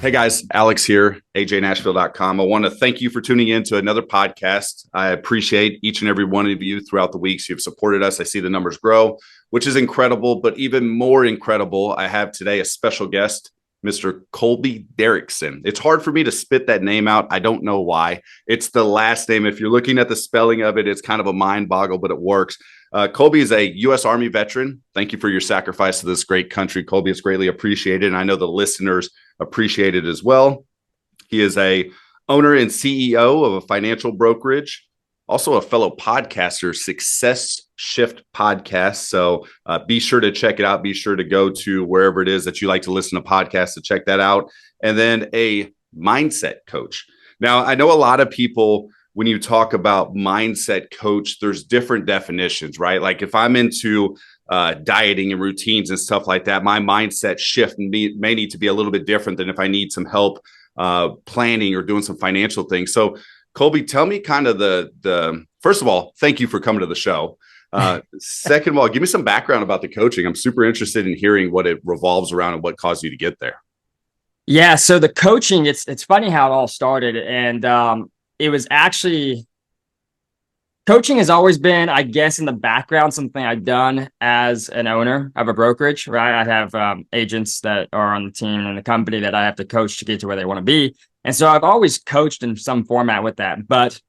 Hey guys, Alex here, AJNashville.com. I want to thank you for tuning in to another podcast. I appreciate each and every one of you throughout the weeks. You've supported us. I see the numbers grow, which is incredible. But even more incredible, I have today a special guest, Mr. Colby Derrickson. It's hard for me to spit that name out. I don't know why. It's the last name. If you're looking at the spelling of it, it's kind of a mind boggle, but it works. Colby is a U.S. Army veteran. Thank you for your sacrifice to this great country. Colby, it's greatly appreciated. And I know the listeners appreciate it as well. He is a owner and CEO of a financial brokerage, also a fellow podcaster, Success Shift Podcast. So be sure to check it out. Be sure to go to wherever it is that you like to listen to podcasts to check that out. And then a mindset coach. Now, I know a lot of people, when you talk about mindset coach, there's different definitions, right? Like if I'm into dieting and routines and stuff like that, my mindset shift may need to be a little bit different than if I need some help planning or doing some financial things. So Colby, tell me kind of the first of all, thank you for coming to the show. Second of all, give me some background about the coaching. I'm super interested in hearing what it revolves around and what caused you to get there. Yeah. So the coaching, it's funny how it all started. And it was actually, coaching has always been, I guess, in the background, something I've done as an owner of a brokerage, right? I have agents that are on the team and the company that I have to coach to get to where they want to be. And so I've always coached in some format with that. But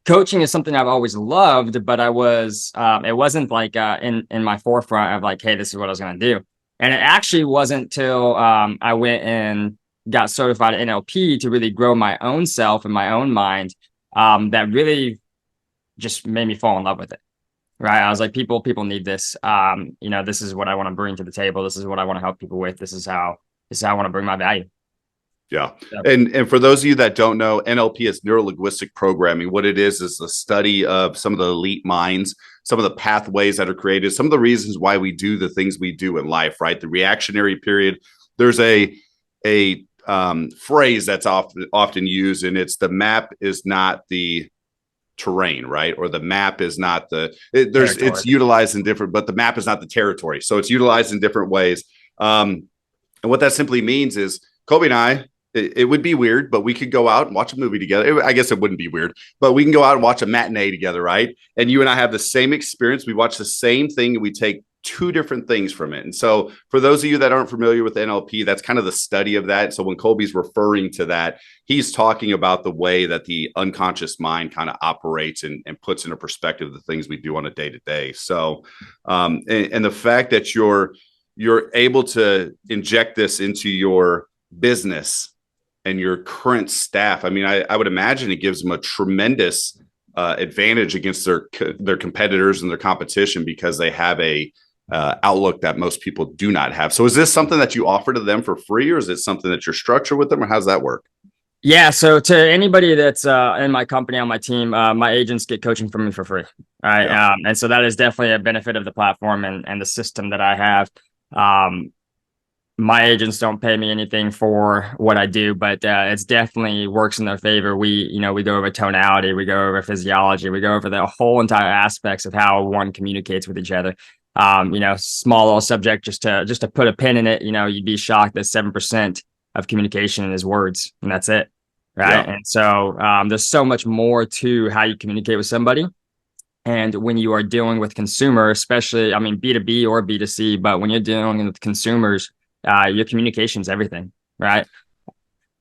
coaching is something I've always loved, but it wasn't like in my forefront of like, hey, this is what I was going to do. And it actually wasn't till I went and got certified at NLP to really grow my own self and my own mind that really just made me fall in love with it. Right. I was like, people need this. This is what I want to bring to the table. This is what I want to help people with. This is how I want to bring my value. Yeah. And for those of you that don't know, NLP is neuro-linguistic programming. What it is the study of some of the elite minds, some of the pathways that are created, some of the reasons why we do the things we do in life, right? The reactionary period. There's a phrase that's often used, and it's the map is not the terrain, right? Or the map is not it's utilized in different, but the map is not the territory. So it's utilized in different ways. And what that simply means is Colby and I, it would be weird, but we could go out and watch a movie together. I guess it wouldn't be weird, but we can go out and watch a matinee together, right? And you and I have the same experience. We watch the same thing and we take two different things from it. And so for those of you that aren't familiar with NLP, that's kind of the study of that. So when Colby's referring to that, he's talking about the way that the unconscious mind kind of operates and puts into perspective the things we do on a day-to-day. So, and the fact that you're able to inject this into your business and your current staff, I mean, I would imagine it gives them a tremendous advantage against their competitors and their competition because they have a outlook that most people do not have. So is this something that you offer to them for free, or is it something that you're structured with them, or how's that work? Yeah. So to anybody that's in my company, on my team, my agents get coaching from me for free. Right. Yeah. And so that is definitely a benefit of the platform and the system that I have. My agents don't pay me anything for what I do, but it's definitely works in their favor. We go over tonality, we go over physiology, we go over the whole entire aspects of how one communicates with each other. Small little subject, just to put a pin in it, you'd be shocked that 7% of communication is words, and that's it. Right. Yeah. And so there's so much more to how you communicate with somebody. And when you are dealing with consumers, especially, B2B or B2C, but when you're dealing with consumers, your communication is everything, right?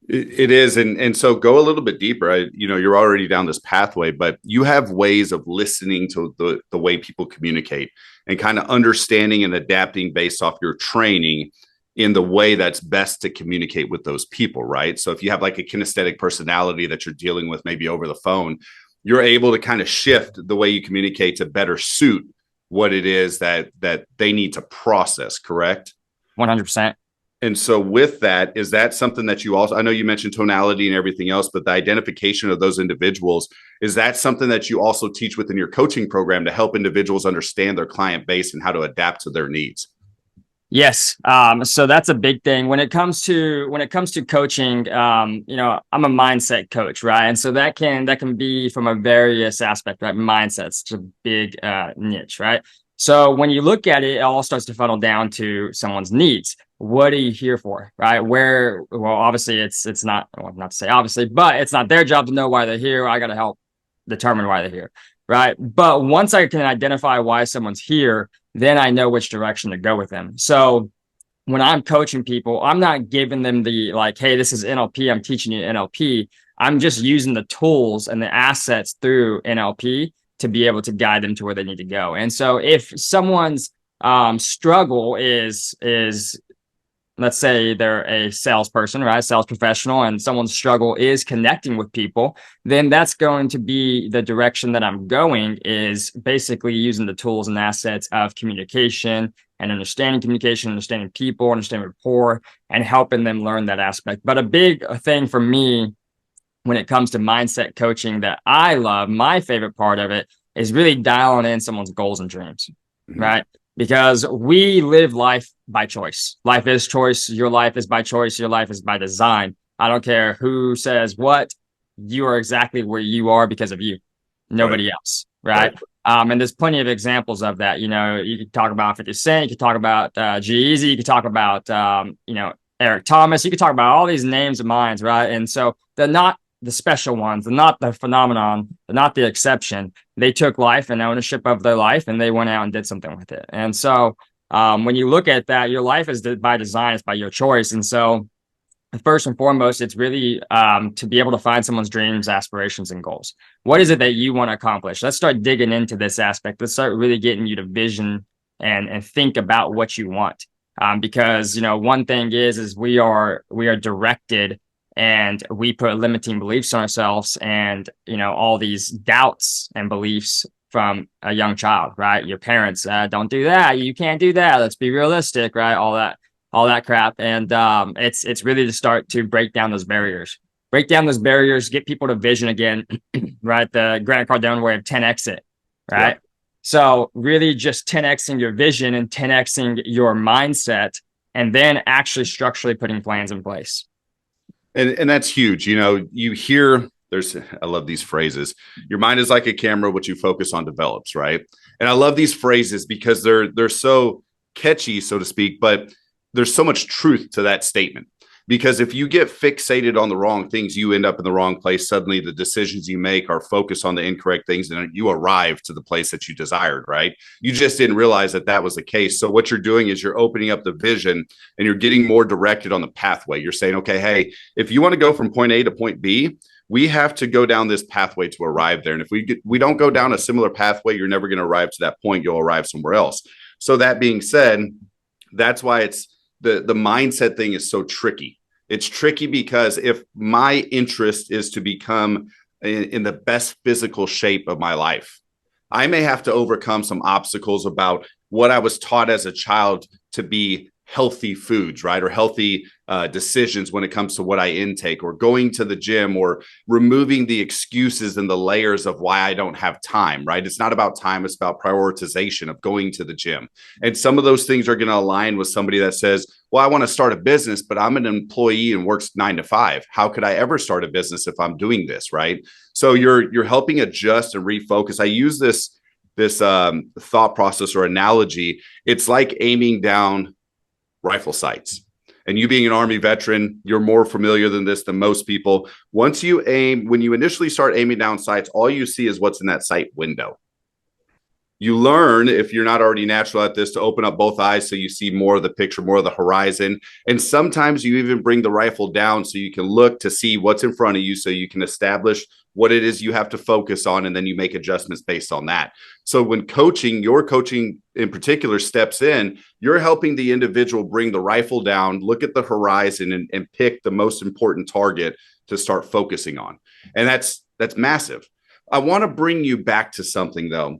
It is. And so go a little bit deeper. You're already down this pathway, but you have ways of listening to the way people communicate and kind of understanding and adapting based off your training in the way that's best to communicate with those people, right? So if you have like a kinesthetic personality that you're dealing with maybe over the phone, you're able to kind of shift the way you communicate to better suit what it is that they need to process, correct? 100%. And so with that, is that something that you also, I know you mentioned tonality and everything else, but the identification of those individuals, is that something that you also teach within your coaching program to help individuals understand their client base and how to adapt to their needs? Yes. So that's a big thing when it comes to coaching. I'm a mindset coach, right? And so that can be from a various aspect, right? Mindset's a big niche, right? So when you look at it, it all starts to funnel down to someone's needs. what are you here for, right? Well, obviously it's not, well, not to say obviously, but it's not their job to know why they're here. I got to help determine why they're here, right? But once I can identify why someone's here, then I know which direction to go with them. So when I'm coaching people, I'm not giving them the like, hey, this is NLP, I'm teaching you NLP. I'm just using the tools and the assets through NLP to be able to guide them to where they need to go. And so if someone's struggle is let's say they're a salesperson, right? Sales professional, and someone's struggle is connecting with people, then that's going to be the direction that I'm going, is basically using the tools and assets of communication and understanding people, understanding rapport, and helping them learn that aspect. But a big thing for me when it comes to mindset coaching that I love, my favorite part of it, is really dialing in someone's goals and dreams, right? Because we live life by choice. Life is choice. Your life is by choice. Your life is by design. I don't care who says what. You are exactly where you are because of you, nobody else, right? And there's plenty of examples of that. You know, you could talk about 50 Cent. You could talk about G-Eazy. You could talk about, Eric Thomas. You could talk about all these names of mine, right? And so they're not the special ones. They're not the phenomenon. They're not the exception. They took life and ownership of their life, and they went out and did something with it. And so when you look at that, your life is by design. It's by your choice. And so first and foremost, it's really to be able to find someone's dreams, aspirations, and goals. What is it that you want to accomplish? Let's start digging into this aspect. Let's start really getting you to vision and think about what you want. Because, one thing is we are directed, and we put limiting beliefs on ourselves, and, all these doubts and beliefs from a young child, right? Your parents, don't do that. You can't do that. Let's be realistic, right? All that crap. And it's really to start to break down those barriers, get people to vision again, right? The Grant Cardone way of 10X it, right? Yep. So really just 10Xing your vision and 10Xing your mindset, and then actually structurally putting plans in place. And that's huge. You hear I love these phrases. Your mind is like a camera, what you focus on develops, right? And I love these phrases because they're so catchy, so to speak, but there's so much truth to that statement. Because if you get fixated on the wrong things, you end up in the wrong place. Suddenly the decisions you make are focused on the incorrect things, and you arrive to the place that you desired, right? You just didn't realize that was the case. So what you're doing is you're opening up the vision, and you're getting more directed on the pathway. You're saying, okay, hey, if you want to go from point A to point B, we have to go down this pathway to arrive there. And if we don't go down a similar pathway, you're never going to arrive to that point. You'll arrive somewhere else. So that being said, that's why it's the mindset thing is so tricky. It's tricky because if my interest is to become in the best physical shape of my life, I may have to overcome some obstacles about what I was taught as a child to be healthy foods, right? Or healthy decisions when it comes to what I intake, or going to the gym, or removing the excuses and the layers of why I don't have time, right? It's not about time. It's about prioritization of going to the gym. And some of those things are going to align with somebody that says, well, I want to start a business, but I'm an employee and works 9 to 5. How could I ever start a business if I'm doing this, right? So you're helping adjust and refocus. I use this thought process or analogy. It's like aiming down rifle sights. And you being an Army veteran, you're more familiar than most people. When you initially start aiming down sights, all you see is what's in that sight window. You learn, if you're not already natural at this, to open up both eyes so you see more of the picture, more of the horizon. And sometimes you even bring the rifle down so you can look to see what's in front of you, so you can establish what it is you have to focus on, and then you make adjustments based on that. So when your coaching in particular steps in, you're helping the individual bring the rifle down, look at the horizon, and pick the most important target to start focusing on. And that's massive. I want to bring you back to something though.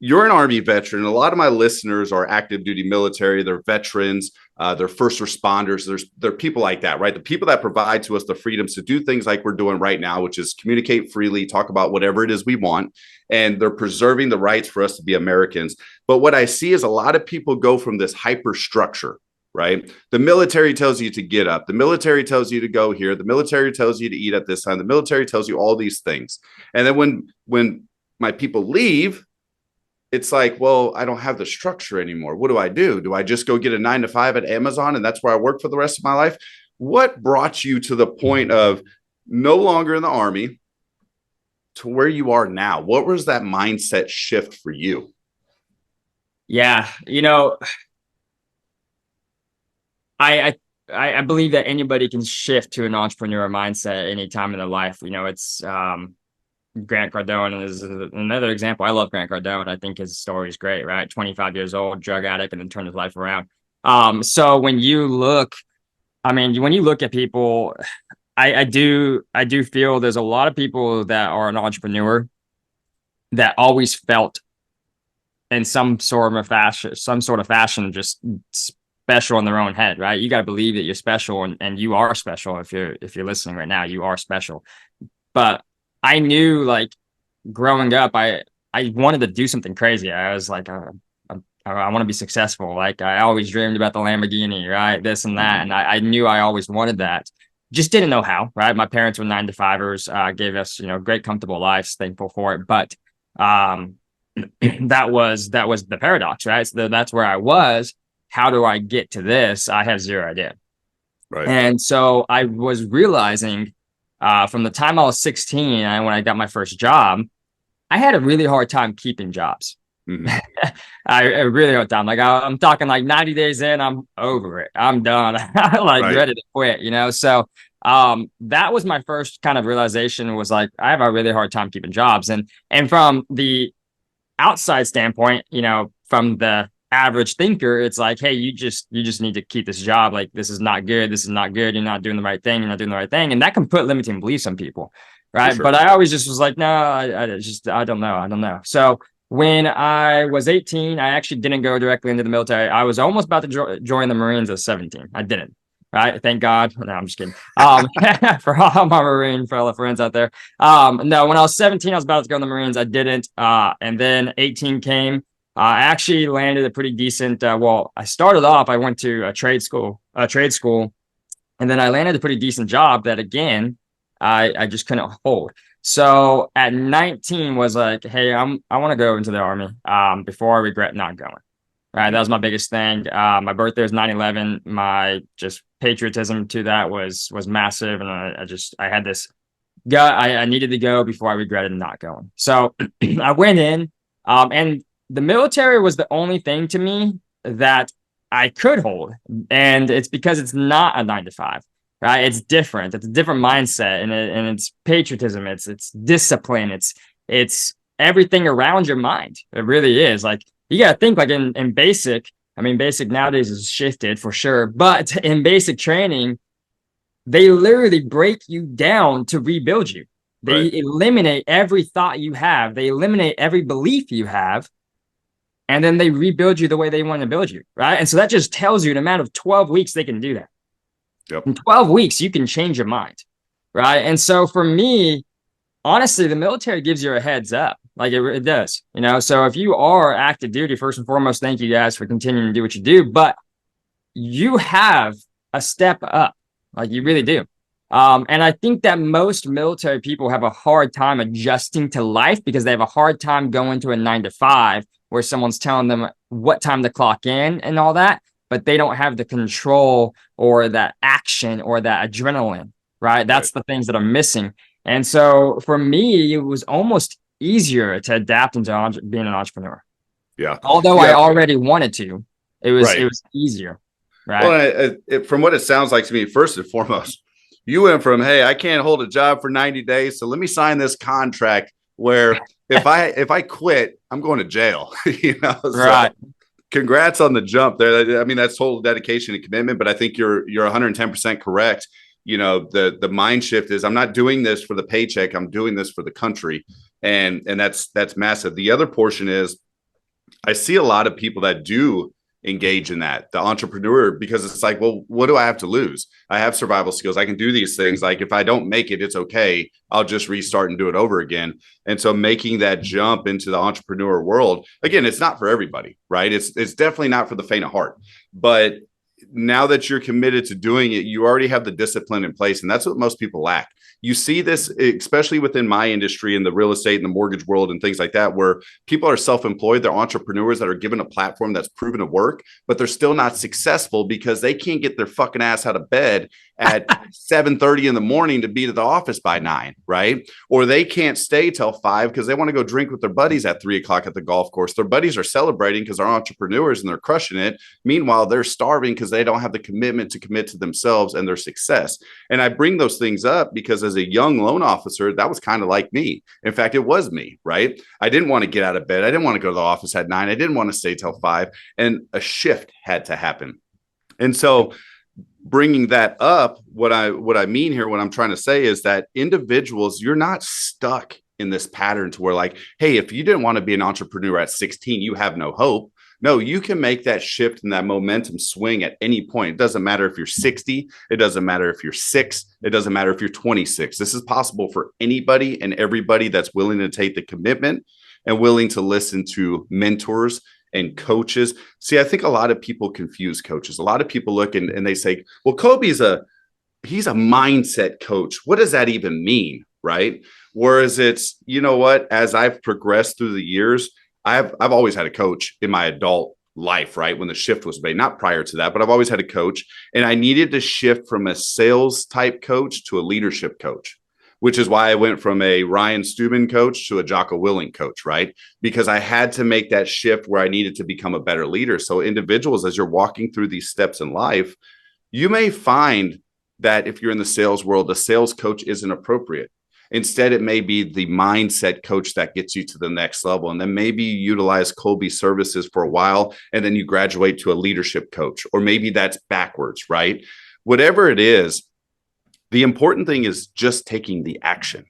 You're an Army veteran. A lot of my listeners are active duty military. They're veterans. They're first responders. They're people like that, right? The people that provide to us the freedoms to do things like we're doing right now, which is communicate freely, talk about whatever it is we want. And they're preserving the rights for us to be Americans. But what I see is a lot of people go from this hyper structure, right? The military tells you to get up. The military tells you to go here. The military tells you to eat at this time. The military tells you all these things. And then when my people leave, it's like, well, I don't have the structure anymore. What do I do? Do I just go get a 9 to 5 at Amazon and that's where I work for the rest of my life? What brought you to the point of no longer in the Army to where you are now? What was that mindset shift for you? Yeah, I believe that anybody can shift to an entrepreneur mindset at any time in their life. It's Grant Cardone is another example. I love Grant Cardone. I think his story is great, right? 25 years old, drug addict, and then turned his life around. So when you look at people, I do feel there's a lot of people that are an entrepreneur that always felt in some sort of fashion, just special in their own head, right? You got to believe that you're special, and you are special. If you're listening right now, you are special. But I knew, like, growing up, I wanted to do something crazy. I was like, I want to be successful. Like, I always dreamed about the Lamborghini, right? This and that. And I knew I always wanted that. Just didn't know how, right? My parents were 9 to 5ers, gave us, great, comfortable lives, thankful for it. But that was the paradox, right? So that's where I was. How do I get to this? I have zero idea. Right. And so I was realizing from the time I was 16 and when I got my first job, I had a really hard time keeping jobs. Mm-hmm. I really hard time. Like I'm talking like 90 days in, I'm over it. I'm done. Ready to quit, So that was my first kind of realization, was like, I have a really hard time keeping jobs. And from the outside standpoint, from the average thinker, it's like, hey, you just need to keep this job. Like, this is not good. This is not good. You're not doing the right thing. You're not doing the right thing. And that can put limiting beliefs on people. Right. Sure. But I always just was like, no, I don't know. I don't know. So when I was 18, I actually didn't go directly into the military. I was almost about to join the Marines at 17. I didn't. Right. Thank God. No, I'm just kidding. For all my Marine fellow friends out there. No, when I was 17, I was about to go in the Marines. I didn't. And then 18 came. I actually landed a pretty decent. I started off. I went to a trade school, and then I landed a pretty decent job that, again, I just couldn't hold. So at 19 was like, hey, I want to go into the Army before I regret not going. Right, that was my biggest thing. My birthday was 9/11. My just patriotism to that was massive, and I had this gut. I needed to go before I regretted not going. So I went in, and the military was the only thing to me that I could hold. And it's because it's not a 9 to 5, right? It's different. It's a different mindset, and it's patriotism. It's discipline. It's everything around your mind. It really is. Like, you got to think, like, in basic, basic nowadays has shifted for sure, but in basic training, they literally break you down to rebuild you. They eliminate every thought you have. They eliminate every belief you have. And then they rebuild you the way they want to build you, right? And so that just tells you in a matter of 12 weeks, they can do that. Yep. In 12 weeks, you can change your mind, right? And so for me, honestly, the military gives you a heads up. Like, it does, So if you are active duty, first and foremost, thank you guys for continuing to do what you do. But you have a step up, like, you really do. And I think that most military people have a hard time adjusting to life because they have a hard time going to a 9 to 5 where someone's telling them what time to clock in and all that, but they don't have the control or that action or that adrenaline, right? That's the things that are missing. And so for me, it was almost easier to adapt into being an entrepreneur. Yeah. Although I already wanted to, it was easier, right? Well, from what it sounds like to me, first and foremost, you went from, hey, I can't hold a job for 90 days, so let me sign this contract where if I quit, I'm going to jail. Right. So congrats on the jump there. That's total dedication and commitment, but I think you're 110% correct. The mind shift is, I'm not doing this for the paycheck. I'm doing this for the country. And that's massive. The other portion is, I see a lot of people that do engage in that, the entrepreneur, because it's like, well, what do I have to lose? I have survival skills. I can do these things. Like, if I don't make it, it's okay. I'll just restart and do it over again. And so making that jump into the entrepreneur world, again, it's not for everybody, right? It's definitely not for the faint of heart, but now that you're committed to doing it, you already have the discipline in place. And that's what most people lack. You see this, especially within my industry in the real estate and the mortgage world and things like that, where people are self-employed. They're entrepreneurs that are given a platform that's proven to work, but they're still not successful because they can't get their fucking ass out of bed at 7:30 in the morning to be to the office by 9, right? Or they can't stay till 5 because they want to go drink with their buddies at 3 o'clock at the golf course. Their buddies are celebrating because they're entrepreneurs and they're crushing it. Meanwhile, they're starving because they don't have the commitment to commit to themselves and their success. And I bring those things up because as a young loan officer, that was kind of like me. In fact, it was me, right? I didn't want to get out of bed. I didn't want to go to the office at 9. I didn't want to stay till 5. And a shift had to happen. And so bringing that up, what I mean here, what I'm trying to say is that individuals, you're not stuck in this pattern to where like, hey, if you didn't want to be an entrepreneur at 16, you have no hope. No, you can make that shift and that momentum swing at any point. It doesn't matter if you're 60. It doesn't matter if you're 6. It doesn't matter if you're 26. This is possible for anybody and everybody that's willing to take the commitment and willing to listen to mentors and coaches. See, I think a lot of people confuse coaches. A lot of people look and they say, well, he's a mindset coach. What does that even mean? Right. Whereas it's, you know what, as I've progressed through the years, I've always had a coach in my adult life, right? When the shift was made, not prior to that, but I've always had a coach, and I needed to shift from a sales type coach to a leadership coach, which is why I went from a Ryan Steuben coach to a Jocko Willing coach, right? Because I had to make that shift where I needed to become a better leader. So individuals, as you're walking through these steps in life, you may find that if you're in the sales world, the sales coach isn't appropriate. Instead, it may be the mindset coach that gets you to the next level. And then maybe you utilize Colby's services for a while, and then you graduate to a leadership coach, or maybe that's backwards, right? Whatever it is, the important thing is just taking the action.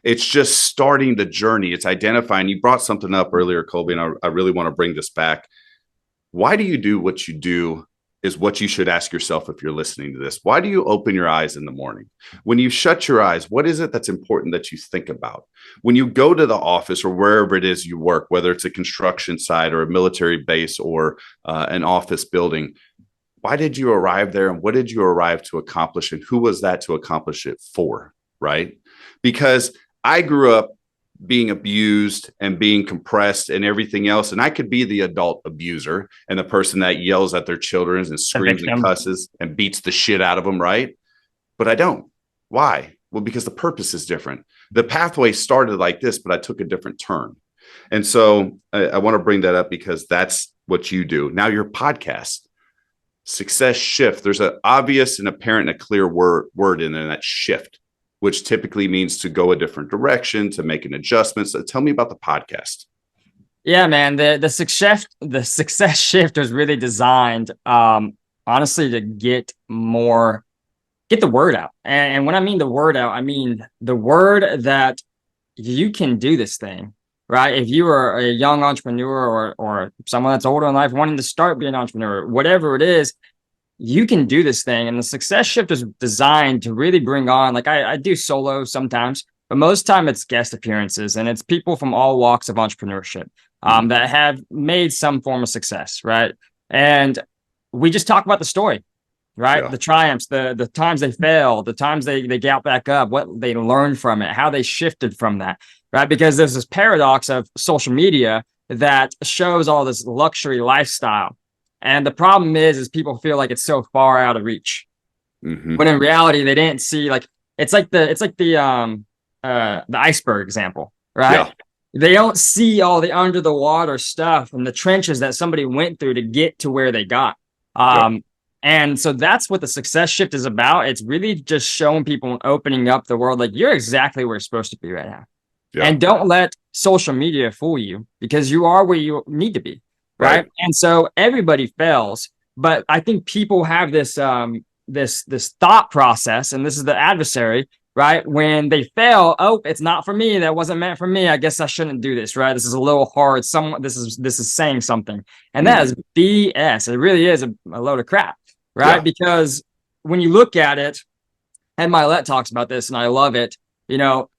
It's just starting the journey. It's identifying. You brought something up earlier, Colby, and I really want to bring this back. Why do you do what you do is what you should ask yourself if you're listening to this. Why do you open your eyes in the morning? When you shut your eyes, what is it that's important that you think about? When you go to the office or wherever it is you work, whether it's a construction site or a military base or an office building, why did you arrive there and what did you arrive to accomplish and who was that to accomplish it for, right? Because I grew up being abused and being compressed and everything else. And I could be the adult abuser and the person that yells at their children and screams and cusses and beats the shit out of them, right? But I don't. Why? Well, because the purpose is different. The pathway started like this, but I took a different turn. And so I want to bring that up because that's what you do. Now your podcast, Success Shift, there's an obvious and apparent and a clear word in there, that shift, which typically means to go a different direction, to make an adjustment. So tell me about the podcast. Yeah, man, the success shift was really designed, honestly, to get the word out. And when I mean the word out, I mean the word that you can do this thing, right? If you are a young entrepreneur or someone that's older in life wanting to start being an entrepreneur, whatever it is, you can do this thing. And the success shift is designed to really bring on, like I do solo sometimes, but most time it's guest appearances and it's people from all walks of entrepreneurship that have made some form of success, right? And we just talk about the story, right? Yeah. The triumphs, the times they failed, the times they got back up, what they learned from it, how they shifted from that, right? Because there's this paradox of social media that shows all this luxury lifestyle. And the problem is people feel like it's so far out of reach. When in reality, they didn't see, like, it's like the iceberg example, right? Yeah. They don't see all the under the water stuff and the trenches that somebody went through to get to where they got. And so that's what the success shift is about. It's really just showing people and opening up the world. Like, you're exactly where you're supposed to be right now. Yeah. And don't let social media fool you, because you are where you need to be. Right. And so everybody fails, but I think people have this this thought process, and this is the adversary, right? When they fail, oh, it's not for me. That wasn't meant for me. I guess I shouldn't do this, right? This is a little hard. This is saying something, and that is BS. It really is a load of crap, right? Yeah. Because when you look at it, and Milet talks about this, and I love it. You know,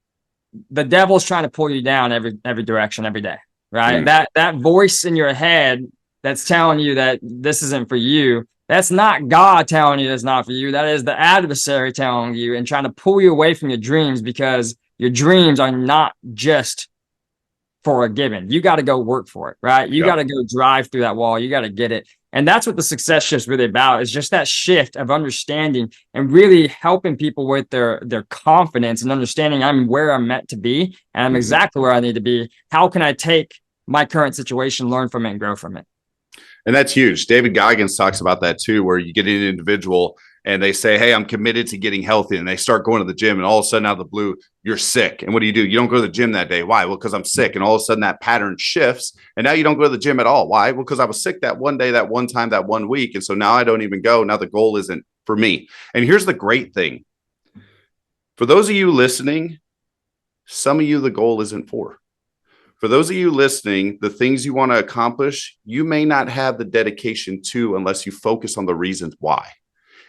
the devil's trying to pull you down every direction every day. Right. That voice in your head that's telling you that this isn't for you That's not God telling you that's not for you. That is the adversary telling you and trying to pull you away from your dreams, because your dreams are not just for a given. You got to go work for it, right? You got to go drive through that wall. You got to get it. And that's what the success shift is really about, is just that shift of understanding and really helping people with their confidence and understanding I'm where I'm meant to be and I'm exactly where I need to be. How can I take my current situation, learn from it, and grow from it? And that's huge. David Goggins talks about that too, where you get an individual and they say, hey, I'm committed to getting healthy. And they start going to the gym, and all of a sudden out of the blue, you're sick. And what do? You don't go to the gym that day. Why? Well, because I'm sick. And all of a sudden that pattern shifts. And now you don't go to the gym at all. Why? Well, because I was sick that one day, that one time, that 1 week. And so now I don't even go. Now the goal isn't for me. And here's the great thing. For those of you listening, some of you, the goal isn't for. For those of you listening, the things you want to accomplish, you may not have the dedication to unless you focus on the reasons why.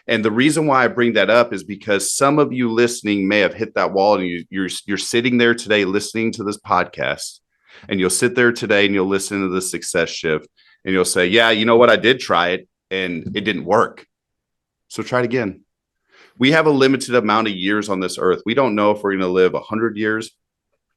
And the reason why I bring that up is because some of you listening may have hit that wall, and you're sitting there today listening to this podcast, and you'll sit there today and you'll listen to the success shift, and you'll say, yeah, you know what? I did try it and it didn't work. So try it again. We have a limited amount of years on this earth. We don't know if we're going to live 100 years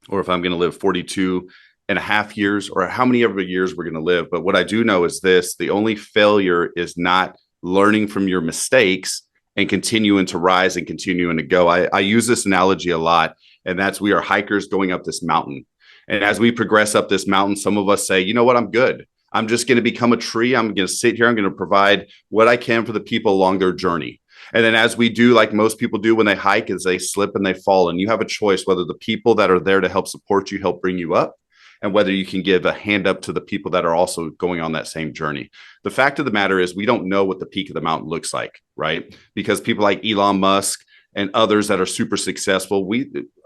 or if I'm going to live 42 and a half years or how many other years we're going to live. But what I do know is this: the only failure is not learning from your mistakes and continuing to rise and continuing to go. I use this analogy a lot, and that's we are hikers going up this mountain. And as we progress up this mountain, some of us say, you know what, I'm good. I'm just going to become a tree. I'm going to sit here. I'm going to provide what I can for the people along their journey. And then as we do, like most people do when they hike, is they slip and they fall. And you have a choice whether the people that are there to help support you, help bring you up, and whether you can give a hand up to the people that are also going on that same journey. The fact of the matter is we don't know what the peak of the mountain looks like, right? Because people like Elon Musk and others that are super successful,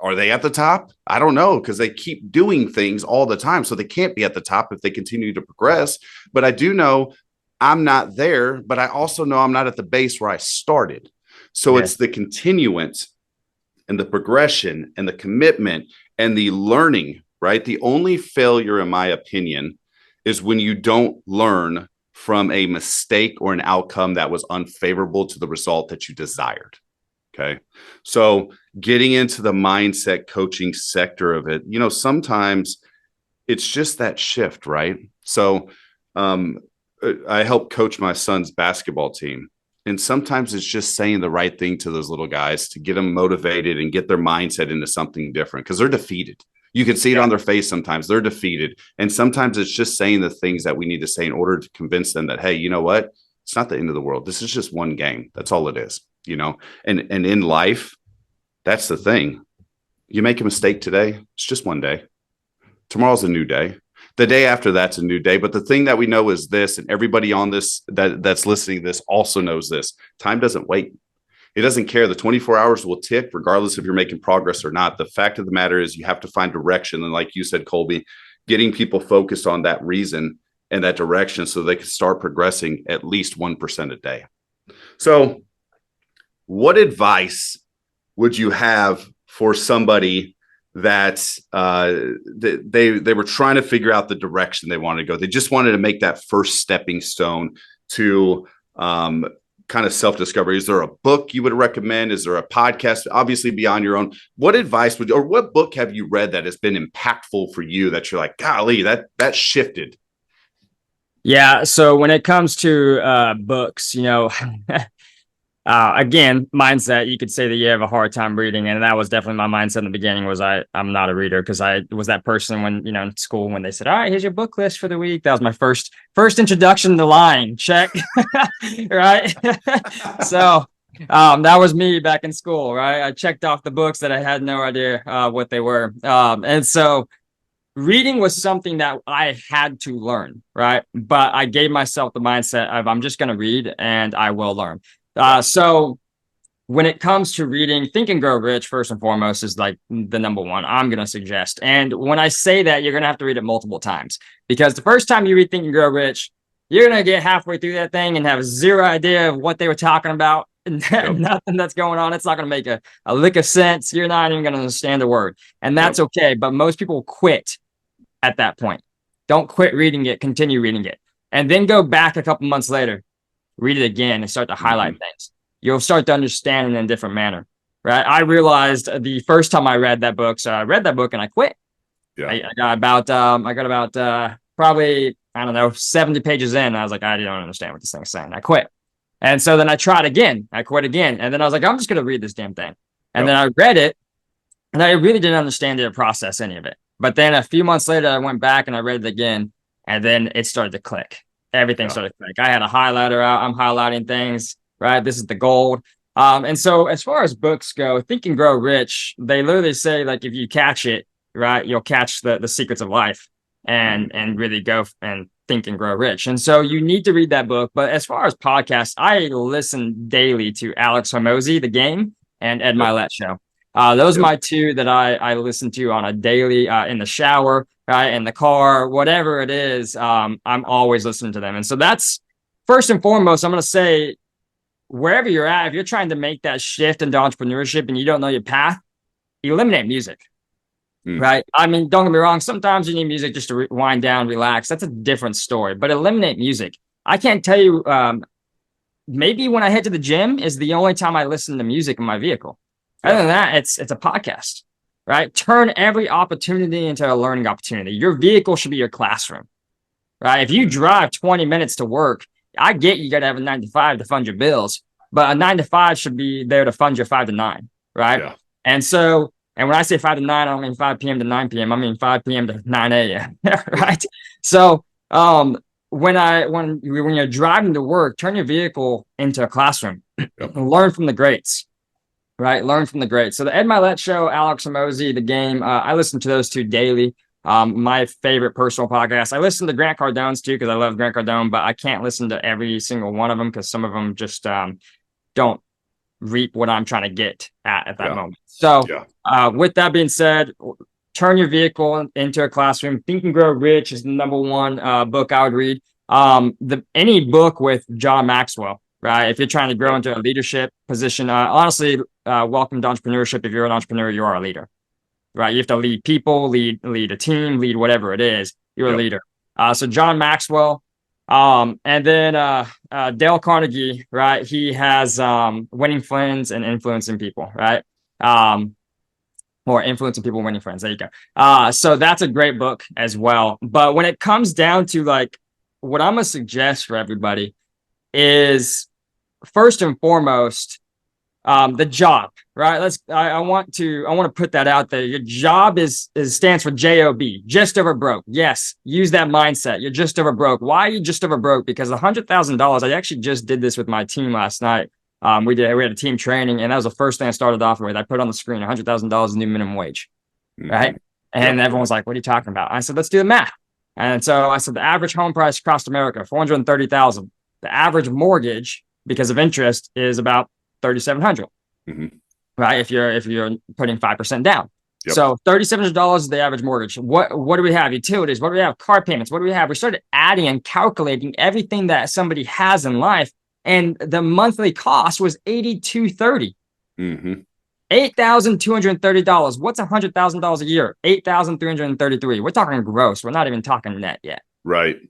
are they at the top? I don't know, because they keep doing things all the time. So they can't be at the top if they continue to progress. But I do know I'm not there, but I also know I'm not at the base where I started. So It's the continuance and the progression and the commitment and the learning, right? The only failure, in my opinion, is when you don't learn from a mistake or an outcome that was unfavorable to the result that you desired. Okay. So getting into the mindset coaching sector of it, sometimes it's just that shift, right? So I help coach my son's basketball team. And sometimes it's just saying the right thing to those little guys to get them motivated and get their mindset into something different, because they're defeated. You can see it on their face sometimes. They're defeated. And sometimes it's just saying the things that we need to say in order to convince them that, hey, you know what? It's not the end of the world. This is just one game. That's all it is, And in life, that's the thing. You make a mistake today, it's just one day. Tomorrow's a new day. The day after that's a new day. But the thing that we know is this, and everybody on this that's listening to this also knows this: time doesn't wait. It doesn't care. The 24 hours will tick regardless if you're making progress or not. The fact of the matter is you have to find direction. And like you said, Colby, getting people focused on that reason and that direction so they can start progressing at least 1% a day. So what advice would you have for somebody that they were trying to figure out the direction they wanted to go? They just wanted to make that first stepping stone to kind of self-discovery. Is there a book you would recommend? Is there a podcast, obviously beyond your own? What advice or what book have you read that has been impactful for you that you're like, golly, that shifted? Yeah. So when it comes to books, again, mindset, you could say that you have a hard time reading. And that was definitely my mindset in the beginning, was I'm not a reader, because I was that person when, in school, when they said, all right, here's your book list for the week. That was my first introduction to lying. Check. Right. So that was me back in school. Right. I checked off the books that I had no idea what they were. And so reading was something that I had to learn. Right. But I gave myself the mindset of I'm just going to read and I will learn. So when it comes to reading, Think and Grow Rich, first and foremost, is like the number one I'm going to suggest. And when I say that, you're going to have to read it multiple times, because the first time you read Think and Grow Rich, you're going to get halfway through that thing and have zero idea of what they were talking about and nothing that's going on. It's not going to make a lick of sense. You're not even going to understand the word, and that's okay. But most people quit at that point. Don't quit reading it. Continue reading it, and then go back a couple months later read it again, and start to highlight things. You'll start to understand it in a different manner, right? I realized the first time I read that book, so I read that book and I quit. Yeah. I got about probably, I don't know, 70 pages in. I was like, I don't understand what this thing's saying. I quit. And so then I tried again. I quit again. And then I was like, I'm just going to read this damn thing. And then I read it, and I really didn't understand the process, any of it. But then a few months later, I went back and I read it again, and then it started to click. Everything started to click. I had a highlighter out. I'm highlighting things, right? This is the gold. And so as far as books go, Think and Grow Rich, they literally say, like, if you catch it, right, you'll catch the secrets of life and really go and think and grow rich. And so you need to read that book. But as far as podcasts, I listen daily to Alex Jimenez, The Game, and Ed Mylett Show. Those are my two that I listen to on a daily, in the shower, right, in the car, whatever it is. I'm always listening to them. And so that's first and foremost. I'm going to say, wherever you're at, if you're trying to make that shift into entrepreneurship and you don't know your path, eliminate music. Right. I mean, don't get me wrong. Sometimes you need music just to wind down, relax. That's a different story, but eliminate music. I can't tell you, maybe when I head to the gym is the only time I listen to music in my vehicle. Other than that, it's a podcast, right? Turn every opportunity into a learning opportunity. Your vehicle should be your classroom, right? If you drive 20 minutes to work, I get you got to have a 9 to 5 to fund your bills, but a 9 to 5 should be there to fund your 5 to 9, right? Yeah. And when I say 5 to 9, I don't mean 5 p.m. to 9 p.m. I mean 5 p.m. to 9 a.m. Right? So when you're driving to work, turn your vehicle into a classroom. Learn from the greats. Right? Learn from the greats. So the Ed Mylett Show, Alex Jimenez, The Game, I listen to those two daily. My favorite personal podcast. I listen to Grant Cardone's too, because I love Grant Cardone, but I can't listen to every single one of them because some of them just don't reap what I'm trying to get at that moment. So with that being said, turn your vehicle into a classroom. Think and Grow Rich is the #1 book I would read. Any book with John Maxwell, right? If you're trying to grow into a leadership position, honestly, welcome to entrepreneurship. If you're an entrepreneur, you are a leader, right? You have to lead people, lead a team, lead whatever it is. You're a leader. So John Maxwell. And then Dale Carnegie, right? He has Winning Friends and Influencing People, right? Or Influencing People, Winning Friends. There you go. So that's a great book as well. But when it comes down to, like, what I'm gonna suggest for everybody is, first and foremost, the job, right? I want to put that out there. Your job stands for JOB, just over broke. Yes, use that mindset. You're just over broke. Why are you just over broke? Because $100,000. I actually just did this with my team last night. We had a team training, and that was the first thing I started off with. I put on the screen $100,000 new minimum wage, right? And everyone was like, "What are you talking about?" I said, "Let's do the math." And so I said, the average home price across America, $430,000. The average mortgage, because of interest, is about $3,700. Right? If you're putting 5% down. So $3,700 is the average mortgage. What do we have? Utilities. What do we have? Car payments. What do we have? We started adding and calculating everything that somebody has in life, and the monthly cost was $8,230. $8,230. What's $100,000 a year? $8,333. We're talking gross. We're not even talking net yet. Right.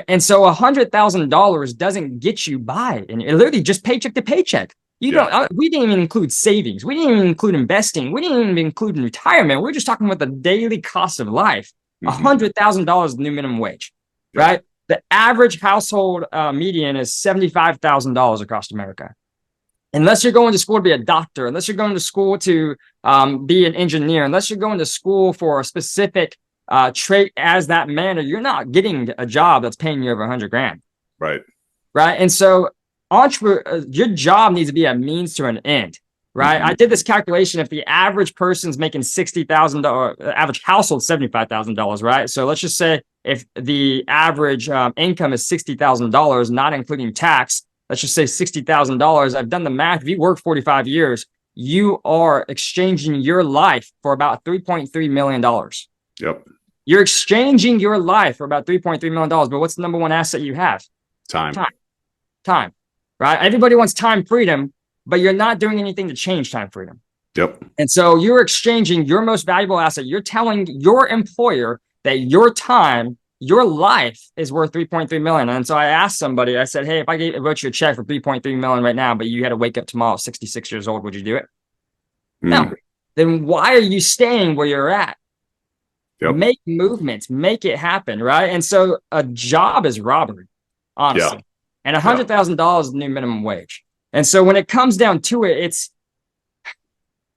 And so $100,000 doesn't get you by, and it literally just paycheck to paycheck. We didn't even include savings. We didn't even include investing. We didn't even include retirement. We're just talking about the daily cost of life. $100,000 new minimum wage, right? The average household median is $75,000 across America. Unless you're going to school to be a doctor, unless you're going to school to be an engineer, unless you're going to school for a specific trait as that manner, you're not getting a job that's paying you over $100,000. Right. And so your job needs to be a means to an end, right? I did this calculation. If the average person's making $60,000, average household $75,000, right? So let's just say if the average income is $60,000, not including tax, let's just say $60,000. I've done the math. If you work 45 years, you are exchanging your life for about $3.3 million. You're exchanging your life for about $3.3 million. But what's the #1 asset you have? Time. Right? Everybody wants time freedom, but you're not doing anything to change time freedom. And so you're exchanging your most valuable asset. You're telling your employer that your time your life is worth 3.3 million. And so I asked somebody, I said, hey, if I wrote you a check for 3.3 million right now, but you had to wake up tomorrow 66 years old, would you do it? No. Then why are you staying where you're at? Yep. Make movements, make it happen, right? And so a job is robbery, honestly. Yeah. And $100,000 is the new minimum wage. And so when it comes down to it, it's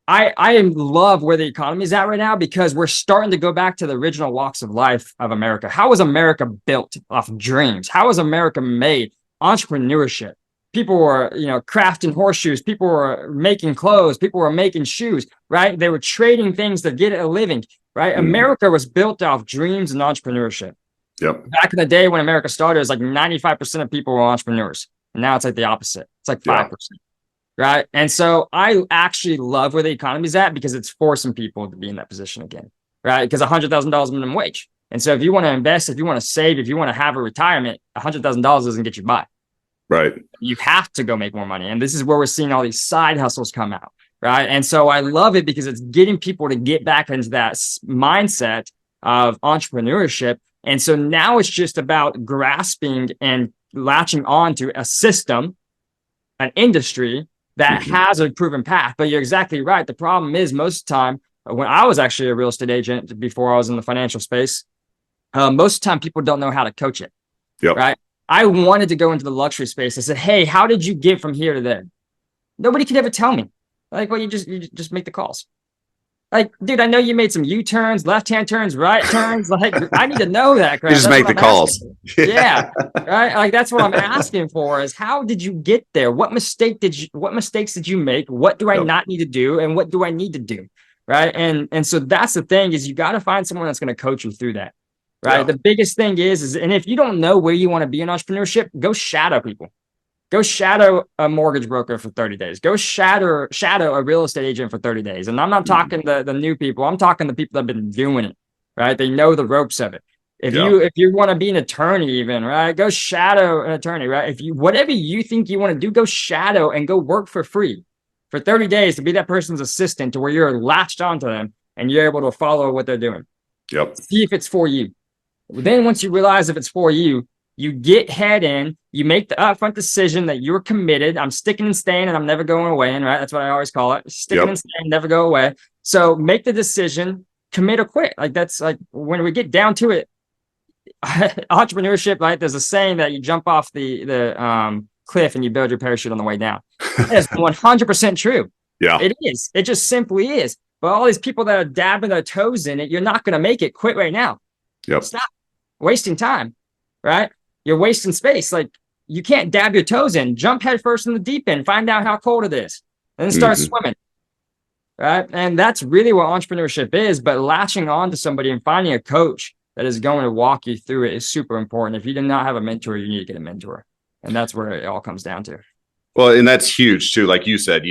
I love where the economy is at right now, because we're starting to go back to the original walks of life of America. How was America built? Off of dreams? How was America made? Entrepreneurship. People were, crafting horseshoes. People were making clothes. People were making shoes, right? They were trading things to get a living, right? America was built off dreams and entrepreneurship. Yep. Back in the day when America started, it was like 95% of people were entrepreneurs. And now it's like the opposite. It's like 5%. Right. And so I actually love where the economy's at, because it's forcing people to be in that position again. Right. Because $100,000 minimum wage. And so if you want to invest, if you want to save, if you want to have a retirement, $100,000 doesn't get you by. Right. You have to go make more money. And this is where we're seeing all these side hustles come out. Right. And so I love it, because it's getting people to get back into that mindset of entrepreneurship. And so now it's just about grasping and latching on to a system, an industry that has a proven path. But you're exactly right. The problem is, most of the time, when I was actually a real estate agent before I was in the financial space, most of the time people don't know how to coach it. Yep. Right. I wanted to go into the luxury space. I said, hey, how did you get from here to there? Nobody could ever tell me. Like, well, you just make the calls. Like, dude, I know you made some U-turns, left-hand turns, right turns. Like, I need to know that. Crap. You just make the calls. Yeah. Right. Like, that's what I'm asking for, is how did you get there? What mistakes did you make? What do I not need to do? And what do I need to do? Right. And so that's the thing, is you got to find someone that's going to coach you through that. Right. Yeah. The biggest thing is, and if you don't know where you want to be in entrepreneurship, go shadow people. Go shadow a mortgage broker for 30 days. Go shadow a real estate agent for 30 days. And I'm not talking the new people. I'm talking the people that have been doing it, right? They know the ropes of it. If you want to be an attorney even, right? Go shadow an attorney, right? If you, whatever you think you want to do, go shadow and go work for free for 30 days to be that person's assistant, to where you're latched onto them and you're able to follow what they're doing. Yep. See if it's for you. Then once you realize if it's for you, you get head in, you make the upfront decision that you're committed. I'm sticking and staying, and I'm never going away. And right, that's what I always call it. Sticking and staying, never go away. So make the decision, commit or quit. Like, that's like, when we get down to it, entrepreneurship, right? There's a saying that you jump off the cliff and you build your parachute on the way down. That's 100% true. Yeah, it is. It just simply is. But all these people that are dabbing their toes in it, you're not going to make it. Quit right now. Yep. Stop wasting time. Right? You're wasting space. Like, you can't dab your toes in. Jump head first in the deep end. Find out how cold it is, and then start swimming. Right? And that's really what entrepreneurship is. But latching on to somebody and finding a coach that is going to walk you through it is super important. If you do not have a mentor, you need to get a mentor, and that's where it all comes down to. Well, and that's huge too. Like you said,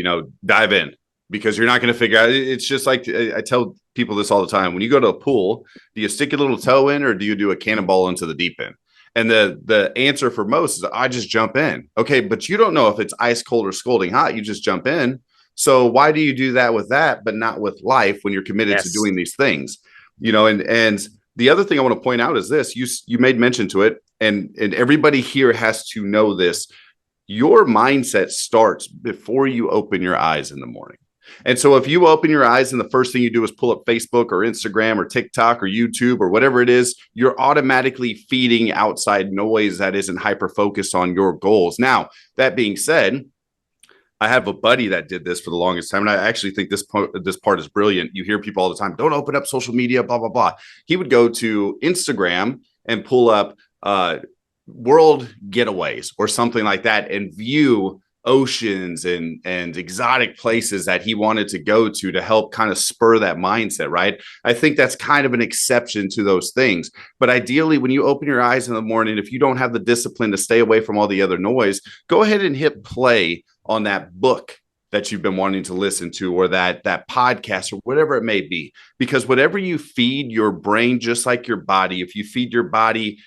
dive in, because you're not going to figure out. It's just like, I tell people this all the time. When you go to a pool, do you stick your little toe in, or do you do a cannonball into the deep end? And the answer for most is, I just jump in. Okay, but you don't know if it's ice cold or scalding hot. You just jump in. So why do you do that with that, but not with life, when you're committed to doing these things? And the other thing I want to point out is this. You made mention to it, and everybody here has to know this. Your mindset starts before you open your eyes in the morning. And so if you open your eyes and the first thing you do is pull up Facebook or Instagram or TikTok or YouTube or whatever it is, you're automatically feeding outside noise that isn't hyper-focused on your goals. Now, that being said, I have a buddy that did this for the longest time, and I actually think this part is brilliant. You hear people all the time, don't open up social media, blah, blah, blah. He would go to Instagram and pull up world getaways or something like that and view oceans and exotic places that he wanted to go to help kind of spur that mindset, right? I think that's kind of an exception to those things. But ideally, when you open your eyes in the morning, if you don't have the discipline to stay away from all the other noise, go ahead and hit play on that book that you've been wanting to listen to, or that podcast, or whatever it may be. Because whatever you feed your brain, just like your body, if you feed your body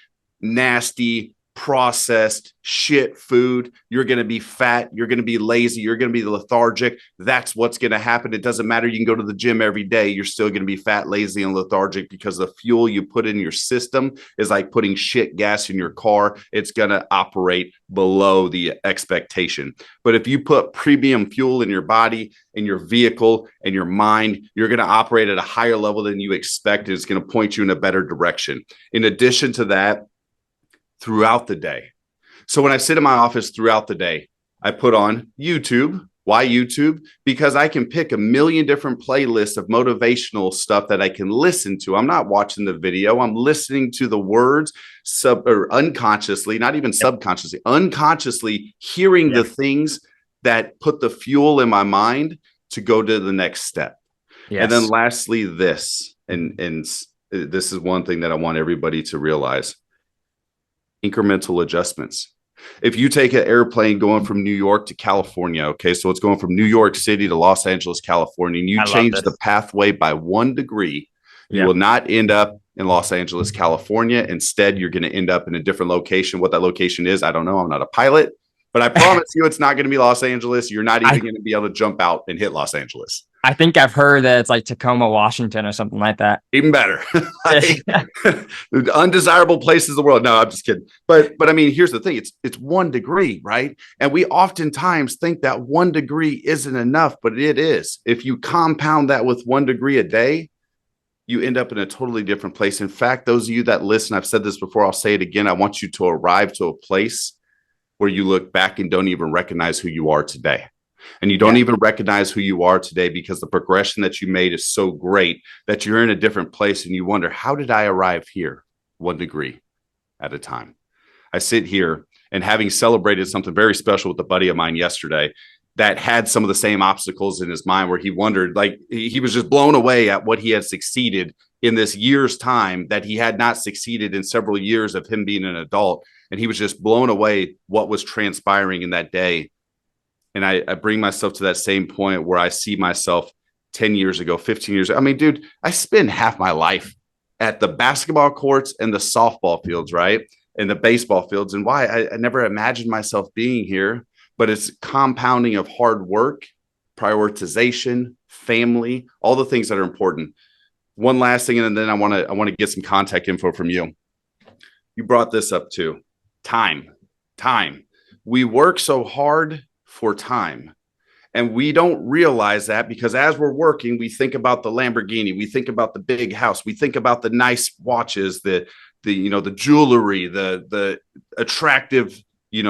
nasty, processed shit food, you're going to be fat, you're going to be lazy, you're going to be lethargic. That's what's going to happen. It doesn't matter. You can go to the gym every day. You're still going to be fat, lazy, and lethargic because the fuel you put in your system is like putting shit gas in your car. It's going to operate below the expectation. But if you put premium fuel in your body, in your vehicle, and your mind, you're going to operate at a higher level than you expect. It's going to point you in a better direction. In addition to that, throughout the day. So when I sit in my office throughout the day, I put on YouTube. Why YouTube? Because I can pick a million different playlists of motivational stuff that I can listen to. I'm not watching the video. I'm listening to the words or unconsciously, not even subconsciously, unconsciously hearing the things that put the fuel in my mind to go to the next step. Yes. And then lastly, this, and this is one thing that I want everybody to realize. Incremental adjustments. If you take an airplane going from New York to California, okay, so it's going from New York City to Los Angeles, California, and you change the pathway by 1 degree, you will not end up in Los Angeles, California. Instead, you're going to end up in a different location. What that location is, I don't know. I'm not a pilot, but I promise you it's not going to be Los Angeles. You're not even going to be able to jump out and hit Los Angeles. I think I've heard that it's like Tacoma, Washington or something like that. Even better. Undesirable places in the world. No, I'm just kidding. But I mean, here's the thing. It's 1 degree, right? And we oftentimes think that 1 degree isn't enough, but it is. If you compound that with 1 degree a day, you end up in a totally different place. In fact, those of you that listen, I've said this before, I'll say it again. I want you to arrive to a place where you look back and don't even recognize who you are today. And you don't even recognize who you are today because the progression that you made is so great that you're in a different place and you wonder, how did I arrive here 1 degree at a time? I sit here and having celebrated something very special with a buddy of mine yesterday that had some of the same obstacles in his mind where he wondered, like he was just blown away at what he had succeeded in this year's time that he had not succeeded in several years of him being an adult. And he was just blown away what was transpiring in that day. And I bring myself to that same point where I see myself 10 years ago, 15 years ago. I mean, dude, I spend half my life at the basketball courts and the softball fields, right? And the baseball fields. And why? I never imagined myself being here, but it's compounding of hard work, prioritization, family, all the things that are important. One last thing, and then I want to get some contact info from you. You brought this up too. Time. We work so hard for time. And we don't realize that because as we're working, we think about the Lamborghini, we think about the big house, we think about the nice watches, the jewelry, the attractive,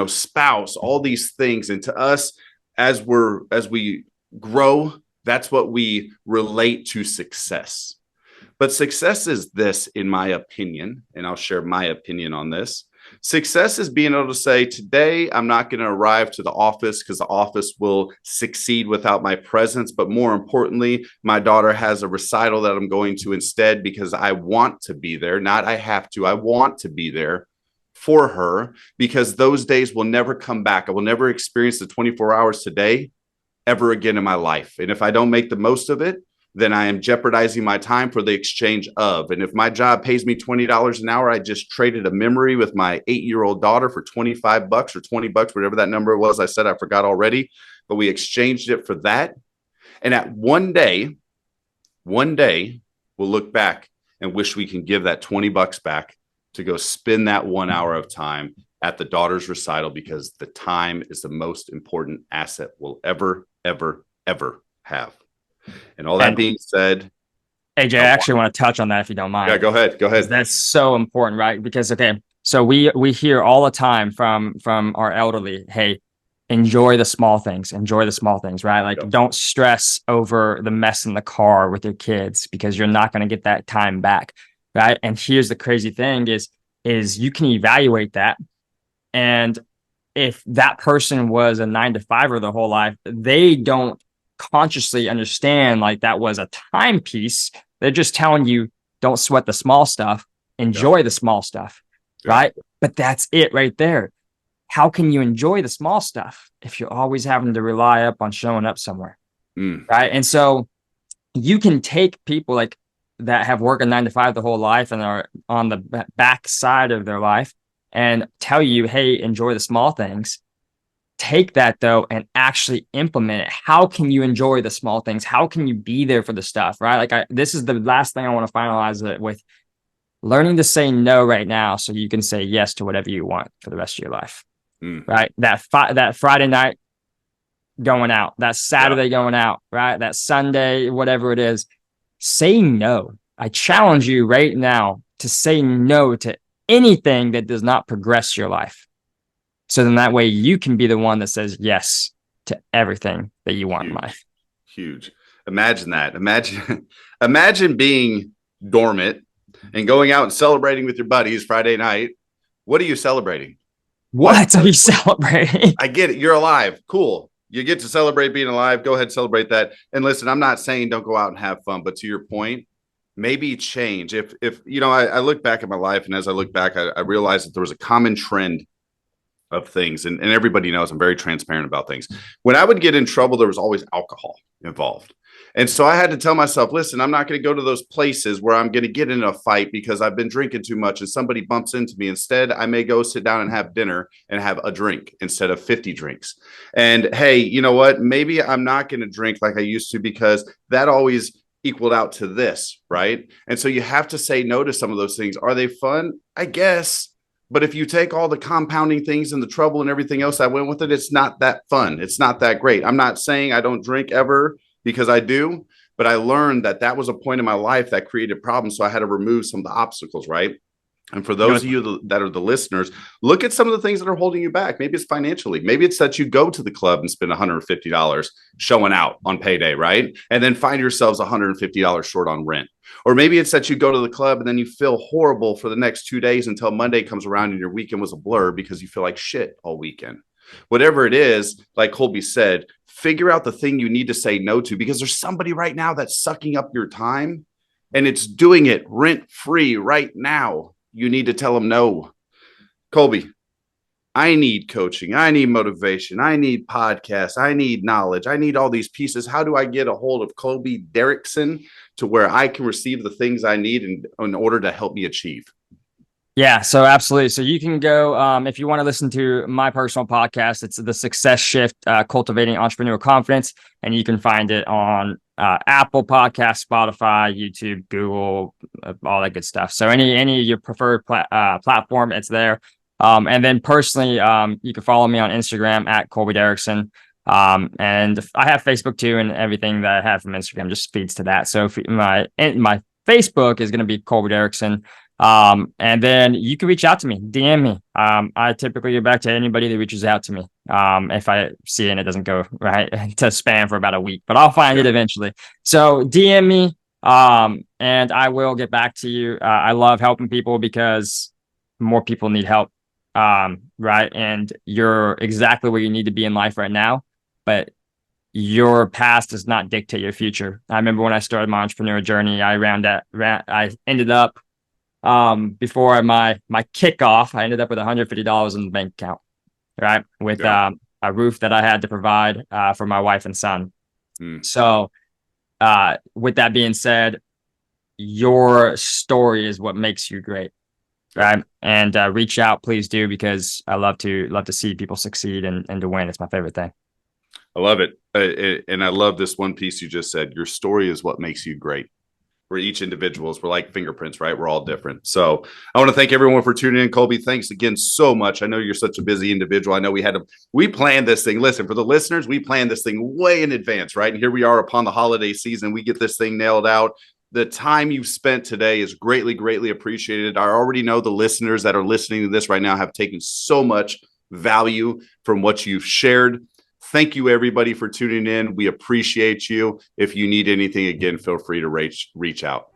spouse, all these things. And to us, as we grow, that's what we relate to success. But success is this, in my opinion, and I'll share my opinion on this. Success is being able to say, today, I'm not going to arrive to the office because the office will succeed without my presence. But more importantly, my daughter has a recital that I'm going to instead because I want to be there. Not I have to. I want to be there for her because those days will never come back. I will never experience the 24 hours today ever again in my life. And if I don't make the most of it, then I am jeopardizing my time for the exchange of. And if my job pays me $20 an hour, I just traded a memory with my 8-year-old daughter for $25 or $20, whatever that number was. I said, I forgot already, but we exchanged it for that. And at one day, we'll look back and wish we can give that $20 back to go spend that 1 hour of time at the daughter's recital because the time is the most important asset we'll ever have. And all that being said, AJ, I actually want to touch on that if you don't mind. Yeah, go ahead. That's so important, right? Because so we hear all the time from our elderly, hey, enjoy the small things, right? Like don't stress over the mess in the car with your kids because you're not going to get that time back, right? And here's the crazy thing is you can evaluate that, and if that person was a 9-to-5er their whole life, they don't consciously understand like that was a timepiece. They're just telling you don't sweat the small stuff, enjoy the small stuff, right? But that's it right there. How can you enjoy the small stuff if you're always having to rely up on showing up somewhere, right? And so you can take people like that have worked a 9-to-5 the whole life and are on the back side of their life, and tell you, hey, enjoy the small things. Take that though and actually implement it. How can you enjoy the small things? How can you be there for the stuff, right? Like this is the last thing I want to finalize it with: learning to say no right now so you can say yes to whatever you want for the rest of your life. Right? That Friday night going out, that Saturday going out, right? That Sunday, whatever it is, say no. I challenge you right now to say no to anything that does not progress your life. So then that way you can be the one that says yes to everything that you want in life. Huge. Imagine that. Imagine being dormant and going out and celebrating with your buddies Friday night. What are you celebrating? What are you celebrating? I get it. You're alive. Cool. You get to celebrate being alive. Go ahead, celebrate that. And listen, I'm not saying don't go out and have fun, but to your point, maybe change. If you know, I look back at my life, and as I look back, I realized that there was a common trend of things, and everybody knows I'm very transparent about things. When I would get in trouble, there was always alcohol involved. And so I had to tell myself, listen, I'm not going to go to those places where I'm going to get in a fight because I've been drinking too much and somebody bumps into me. Instead, I may go sit down and have dinner and have a drink instead of 50 drinks. And hey, you know what? Maybe I'm not going to drink like I used to because that always equaled out to this, right? And so you have to say no to some of those things. Are they fun? I guess. But if you take all the compounding things and the trouble and everything else that went with it, it's not that fun. It's not that great. I'm not saying I don't drink ever, because I do, but I learned that that was a point in my life that created problems. So I had to remove some of the obstacles, right? And for those of you that are the listeners, look at some of the things that are holding you back. Maybe it's financially. Maybe it's that you go to the club and spend $150 showing out on payday, right? And then find yourselves $150 short on rent. Or maybe it's that you go to the club and then you feel horrible for the next 2 days until Monday comes around and your weekend was a blur because you feel like shit all weekend. Whatever it is, like Colby said, figure out the thing you need to say no to, because there's somebody right now that's sucking up your time and it's doing it rent free right now. You need to tell them no. Colby, I need coaching. I need motivation. I need podcasts. I need knowledge. I need all these pieces. How do I get a hold of Colby Derrickson to where I can receive the things I need in order to help me achieve? Yeah, so absolutely. So you can go, if you want to listen to my personal podcast, it's the Success Shift, Cultivating Entrepreneurial Confidence, and you can find it on Apple Podcasts, Spotify, YouTube, Google, all that good stuff. So any of your preferred platform, it's there. And then personally, you can follow me on Instagram at Colby Derrickson. And I have Facebook too, and everything that I have from Instagram just feeds to that. So if my Facebook is going to be Colby Derrickson. And then you can reach out to me, DM me. I typically get back to anybody that reaches out to me. If I see it and it doesn't go right to spam for about a week, but I'll find it eventually. So DM me, and I will get back to you. I love helping people because more people need help. Right. And you're exactly where you need to be in life right now, but your past does not dictate your future. I remember when I started my entrepreneurial journey, I ended up, before my kickoff, I ended up with $150 in the bank account, right? With a roof that I had to provide for my wife and son. So with that being said, your story is what makes you great, right? And reach out, please do, because I love to see people succeed and to win. It's my favorite thing. I love it. And I love this one piece you just said. Your story is what makes you great. We're each individuals. We're like fingerprints, right? We're all different. So I want to thank everyone for tuning in. Colby, thanks again so much. I know you're such a busy individual. I know we planned this thing. Listen, for the listeners, we planned this thing way in advance, right? And here we are upon the holiday season. We get this thing nailed out. The time you've spent today is greatly, greatly appreciated. I already know the listeners that are listening to this right now have taken so much value from what you've shared. Thank you, everybody, for tuning in. We appreciate you. If you need anything, again, feel free to reach out.